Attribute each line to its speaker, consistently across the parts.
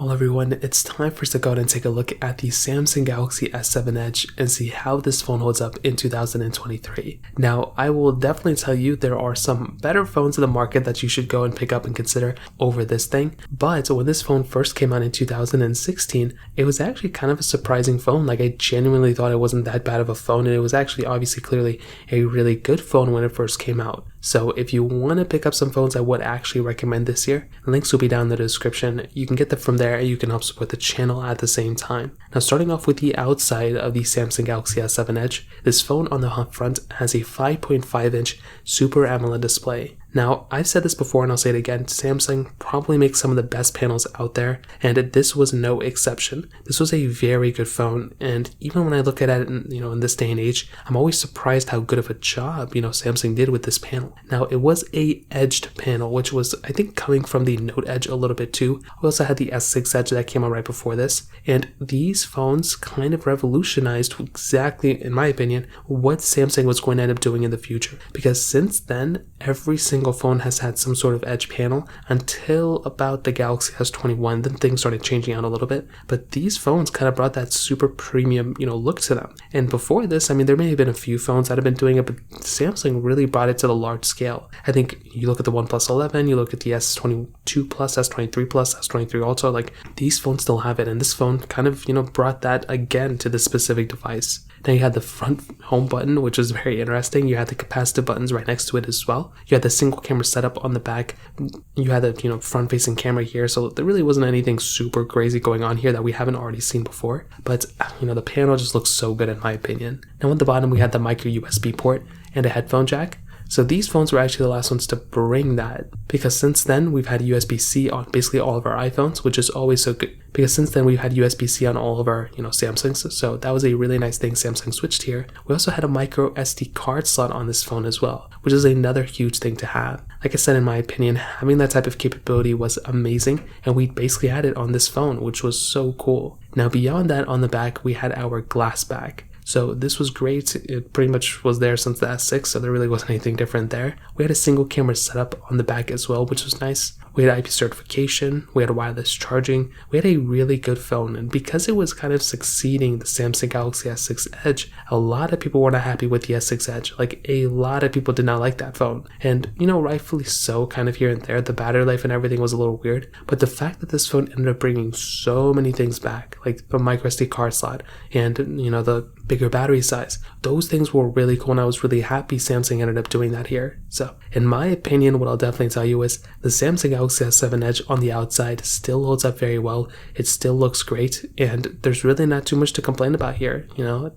Speaker 1: Well everyone, it's time for us to go ahead and take a look at the Samsung Galaxy S7 Edge and see how this phone holds up in 2023. Now, I will definitely tell you there are some better phones in the market that you should go and pick up and consider over this thing, but when this phone first came out in 2016, it was actually kind of a surprising phone. Like, I genuinely thought it wasn't that bad of a phone, and it was actually obviously clearly a really good phone when it first came out. So if you want to pick up some phones I would actually recommend this year, links will be down in the description. You can get them from there and you can help support the channel at the same time. Now, starting off with the outside of the Samsung Galaxy S7 Edge, this phone on the front has a 5.5-inch Super AMOLED display. Now, I've said this before and I'll say it again, Samsung probably makes some of the best panels out there, and this was no exception. This was a very good phone, and even when I look at it, in this day and age, I'm always surprised how good of a job, Samsung did with this panel. Now, it was a edged panel, which was, I think, coming from the Note Edge a little bit too. We also had the S6 Edge that came out right before this, and these phones kind of revolutionized exactly, in my opinion, what Samsung was going to end up doing in the future, because since then, every single phone has had some sort of edge panel until about the Galaxy S21. Then things started changing out a little bit, but these phones kind of brought that super premium, look to them. And before this, there may have been a few phones that have been doing it, but Samsung really brought it to the large scale. I think you look at the OnePlus 11, you look at the S22 Plus, S23 Plus, S23 Ultra, like these phones still have it, and this phone kind of, brought that again to this specific device. Now you had the front home button, which was very interesting. You had the capacitive buttons right next to it as well. You had the single camera setup on the back. You had the front facing camera here, so there really wasn't anything super crazy going on here that we haven't already seen before. But the panel just looks so good in my opinion. Now at the bottom we had the micro USB port and a headphone jack. So these phones were actually the last ones to bring that, because since then we've had USB-C on basically all of our iPhones, which is always so good, because since then we've had USB-C on all of our Samsungs, so that was a really nice thing Samsung switched here. We also had a micro SD card slot on this phone as well, which is another huge thing to have. Like I said, in my opinion, having that type of capability was amazing, and we basically had it on this phone, which was so cool. Now beyond that, on the back we had our glass back. So this was great. It pretty much was there since the S6, so there really wasn't anything different there. We had a single camera setup on the back as well, which was nice. We had IP certification, we had wireless charging, we had a really good phone, and because it was kind of succeeding the Samsung Galaxy S6 Edge, a lot of people were not happy with the S6 Edge. Like, a lot of people did not like that phone, and rightfully so, kind of here and there. The battery life and everything was a little weird, but the fact that this phone ended up bringing so many things back, like the micro SD card slot and the bigger battery size, those things were really cool, and I was really happy Samsung ended up doing that here. So in my opinion, what I'll definitely tell you is the Samsung Galaxy S7 Edge on the outside still holds up very well. It still looks great, and there's really not too much to complain about here.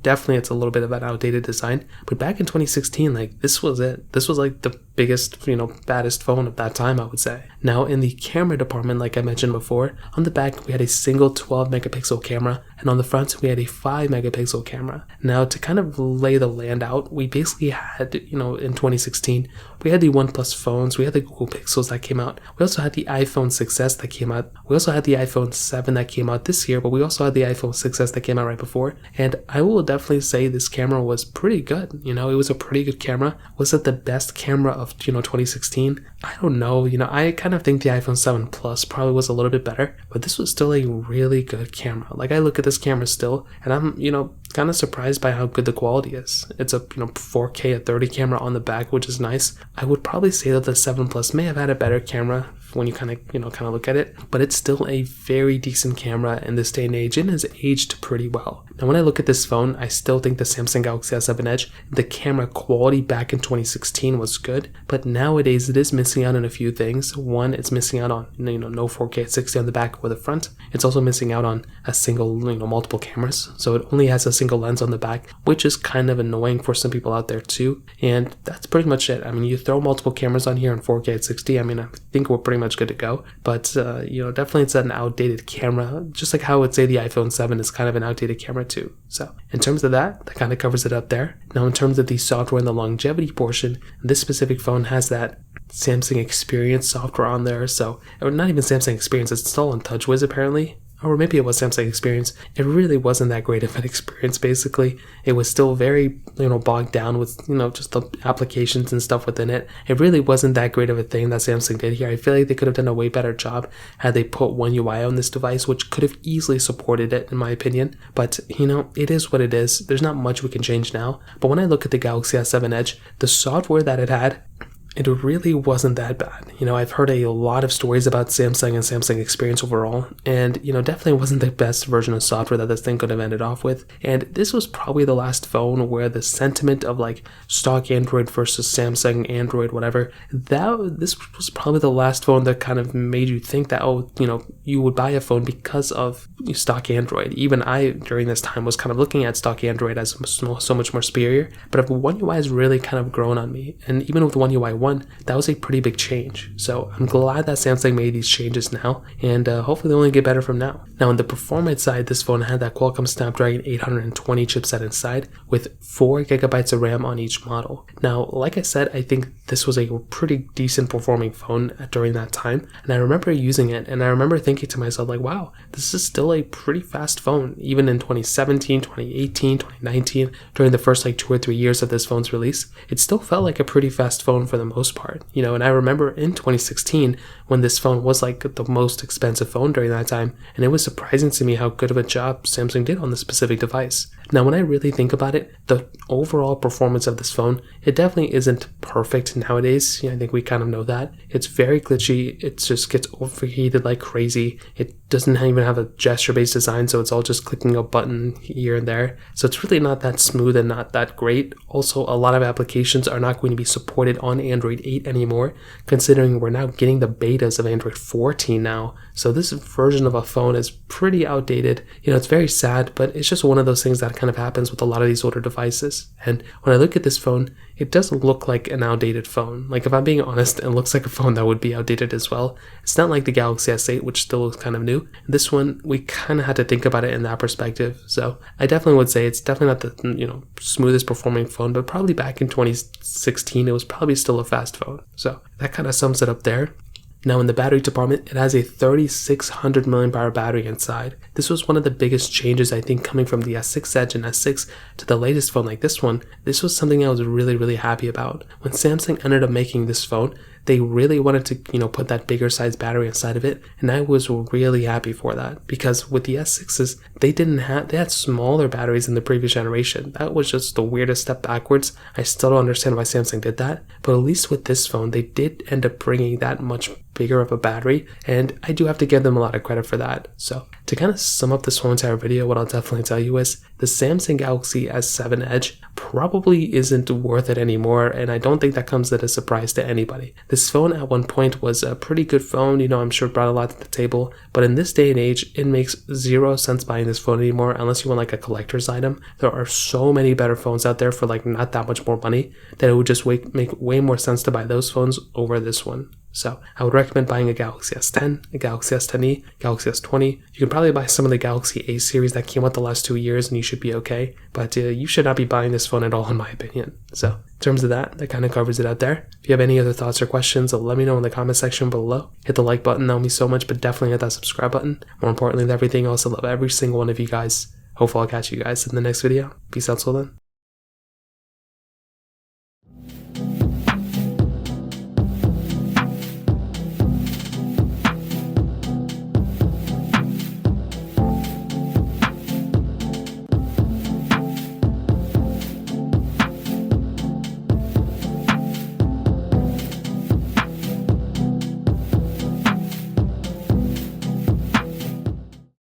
Speaker 1: Definitely it's a little bit of an outdated design, but back in 2016, like, this was it. This was like the biggest, baddest phone of that time, I would say. Now in the camera department, like I mentioned before, on the back we had a single 12 megapixel camera, and on the front we had a 5 megapixel camera. Now, to kind of lay the land out, we basically had, in 2016, we had the OnePlus phones, we had the Google Pixels that came out, we also had the iPhone 6s that came out, we also had the iPhone 7 that came out this year, but we also had the iPhone 6s that came out right before, and I will definitely say this camera was pretty good. It was a pretty good camera. Was it the best camera of 2016? I don't know. I kind of think the iPhone 7 Plus probably was a little bit better, but this was still a really good camera. Like, I look at this camera still, and I'm kind of surprised by how good the quality is. It's a 4K at 30 camera on the back, which is nice. I would probably say that the 7 Plus may have had a better camera when you kind of look at it, but it's still a very decent camera in this day and age, and has aged pretty well. Now when I look at this phone, I still think the Samsung Galaxy S7 Edge, the camera quality back in 2016 was good, but nowadays it is missing out on a few things. One, it's missing out on no 4K at 60 on the back or the front. It's also missing out on a single multiple cameras, so it only has a single lens on the back, which is kind of annoying for some people out there too. And that's pretty much it. You throw multiple cameras on here in 4K at 60, I think we're pretty much good to go. But definitely it's an outdated camera, just like how I would say the iPhone 7 is kind of an outdated camera too. So in terms of that kind of covers it up there. Now in terms of the software and the longevity portion, this specific phone has that Samsung Experience software on there. So, or not even Samsung Experience, it's installed on TouchWiz apparently. or maybe it was Samsung Experience, it really wasn't that great of an experience. Basically, it was still very, bogged down with, just the applications and stuff within it. It really wasn't that great of a thing that Samsung did here. I feel like they could have done a way better job had they put One UI on this device, which could have easily supported it, in my opinion. But, it is what it is. There's not much we can change now. But when I look at the Galaxy S7 Edge, the software that it had, it really wasn't that bad. I've heard a lot of stories about Samsung and Samsung Experience overall, and, definitely wasn't the best version of software that this thing could have ended off with. And this was probably the last phone where the sentiment of like stock Android versus Samsung Android, whatever, this was probably the last phone that kind of made you think that, you would buy a phone because of stock Android. Even I, during this time, was kind of looking at stock Android as so much more superior. But if One UI has really kind of grown on me, and even with One UI 1, that was a pretty big change. So I'm glad that Samsung made these changes now, and hopefully they only get better from now. Now, on the performance side, this phone had that Qualcomm Snapdragon 820 chipset inside with 4GB of RAM on each model. Now, like I said, I think this was a pretty decent performing phone during that time, and I remember using it, and I remember thinking to myself, like, wow, this is still a pretty fast phone. Even in 2017, 2018, 2019, during the first 2 or 3 years of this phone's release, it still felt like a pretty fast phone for the most part. And I remember in 2016 when this phone was the most expensive phone during that time, and it was surprising to me how good of a job Samsung did on this specific device. Now, when I really think about it, the overall performance of this phone, it definitely isn't perfect nowadays. I think we kind of know that. It's very glitchy. It just gets overheated like crazy. It doesn't even have a gesture-based design, so it's all just clicking a button here and there. So it's really not that smooth and not that great. Also, a lot of applications are not going to be supported on Android 8 anymore, considering we're now getting the betas of Android 14 now. So this version of a phone is pretty outdated. It's very sad, but it's just one of those things that kind of happens with a lot of these older devices. And when I look at this phone, it doesn't look like an outdated phone. If I'm being honest, it looks like a phone that would be outdated as well. It's not like the Galaxy S8, which still looks kind of new. This one, we kind of had to think about it in that perspective. So I definitely would say it's definitely not the smoothest performing phone, but probably back in 2016, it was probably still a fast phone. So that kind of sums it up there. Now, in the battery department, it has a 3600 mAh battery inside. This was one of the biggest changes, I think, coming from the S6 Edge and S6 to the latest phone like this one. This was something I was really, really happy about. When Samsung ended up making this phone, they really wanted to, put that bigger size battery inside of it, and I was really happy for that, because with the S6s, they had smaller batteries in the previous generation. That was just the weirdest step backwards. I still don't understand why Samsung did that, but at least with this phone, they did end up bringing that much bigger of a battery, and I do have to give them a lot of credit for that. So to kind of sum up this whole entire video, what I'll definitely tell you is the Samsung Galaxy S7 Edge probably isn't worth it anymore, and I don't think that comes as a surprise to anybody. This phone at one point was a pretty good phone, I'm sure it brought a lot to the table, but in this day and age, it makes 0 sense buying this phone anymore unless you want a collector's item. There are so many better phones out there for not that much more money that it would just make way more sense to buy those phones over this one. So I would recommend buying a Galaxy S10, a Galaxy S10e, Galaxy S20. You can probably buy some of the Galaxy A series that came out the last 2 years and you should be okay. But you should not be buying this phone at all, in my opinion. So in terms of that kind of covers it out there. If you have any other thoughts or questions, let me know in the comment section below. Hit the like button, that would mean so much, but definitely hit that subscribe button. More importantly than everything else, I love every single one of you guys. Hopefully I'll catch you guys in the next video. Peace out till then.